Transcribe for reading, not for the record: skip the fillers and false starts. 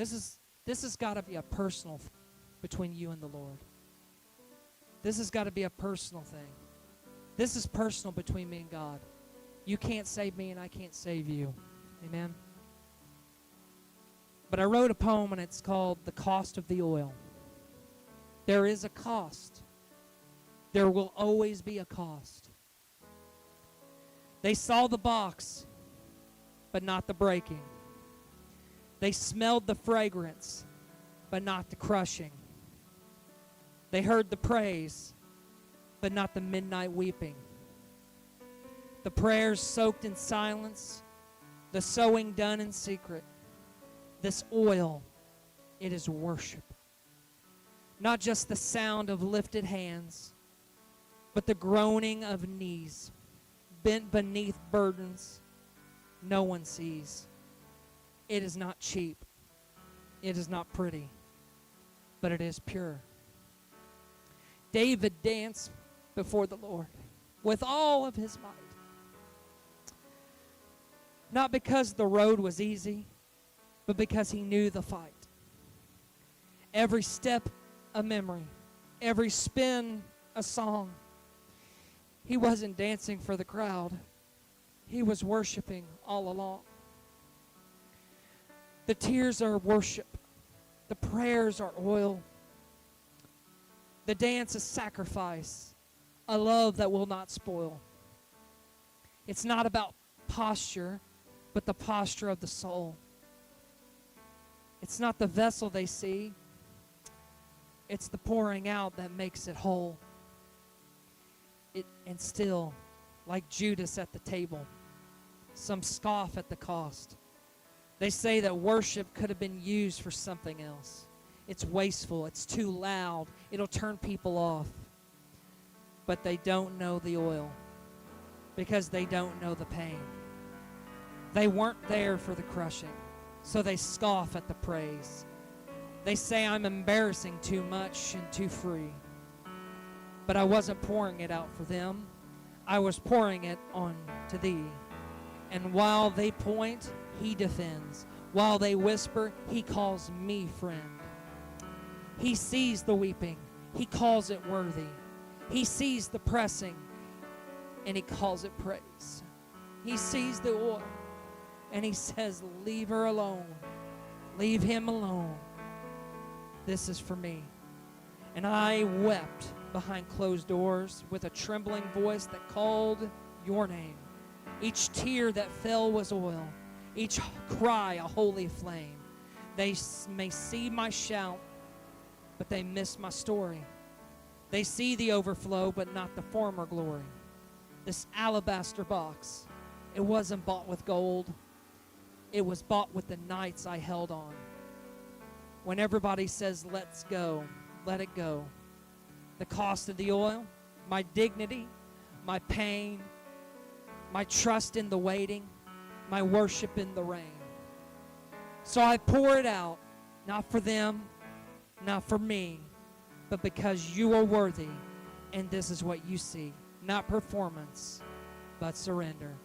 This has got to be a personal thing between you and the Lord. This has got to be a personal thing. This is personal between me and God. You can't save me and I can't save you. Amen? But I wrote a poem and it's called The Cost of the Oil. There is a cost. There will always be a cost. They saw the box, but not the breaking. They smelled the fragrance, but not the crushing. They heard the praise, but not the midnight weeping. The prayers soaked in silence, the sowing done in secret. This oil, it is worship. Not just the sound of lifted hands, but the groaning of knees, bent beneath burdens no one sees. It is not cheap. It is not pretty, but it is pure. David danced before the Lord with all of his might. Not because the road was easy, but because he knew the fight. Every step a memory, every spin a song. He wasn't dancing for the crowd. He was worshiping all along. The tears are worship. The prayers are oil. The dance is sacrifice, a love that will not spoil. It's not about posture, but the posture of the soul. It's not the vessel they see. It's the pouring out that makes it whole. And still, like Judas at the table, some scoff at the cost. They say that worship could have been used for something else. It's wasteful. It's too loud. It'll turn people off. But they don't know the oil because they don't know the pain. They weren't there for the crushing, so they scoff at the praise. They say I'm embarrassing too much and too free. But I wasn't pouring it out for them. I was pouring it on to thee. And while they point, he defends. While they whisper, he calls me friend. He sees the weeping. He calls it worthy. He sees the pressing, and he calls it praise. He sees the oil, and he says, leave her alone. Leave him alone. This is for me. And I wept behind closed doors with a trembling voice that called your name. Each tear that fell was oil. Each cry a holy flame. They may see my shout, but they miss my story. They see the overflow, but not the former glory. This alabaster box, it wasn't bought with gold. It was bought with the nights I held on. When everybody says, let's go, let it go. The cost of the oil, my dignity, my pain, my trust in the waiting, my worship in the rain. So I pour it out, not for them, not for me, but because you are worthy, and this is what you see. Not performance, but surrender.